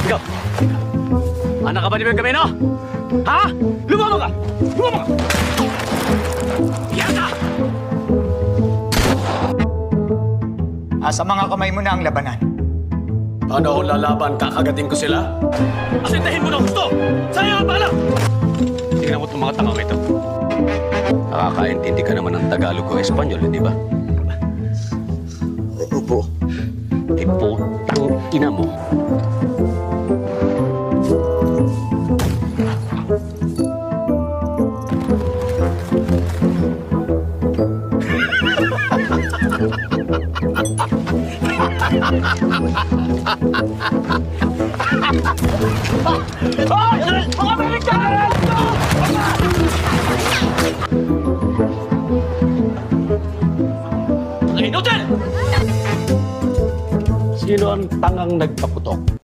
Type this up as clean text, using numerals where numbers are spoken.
Ikaw! Anak ka ba ni Benjamino? Ha? Lumabang ka! Lumabang ka! Yan ka! Sa mga kamay mo na ang labanan. Paano ako lalaban? Kakagatin ko sila? Asintahin mo na gusto! Sayang ang pala! Tingnan mo itong mga tangang ito. Nakakaintindi ka naman ng Tagalog o Espanyol, hindi ba? Opo. Putang ina mo. Sino ang tangang nagpaputok?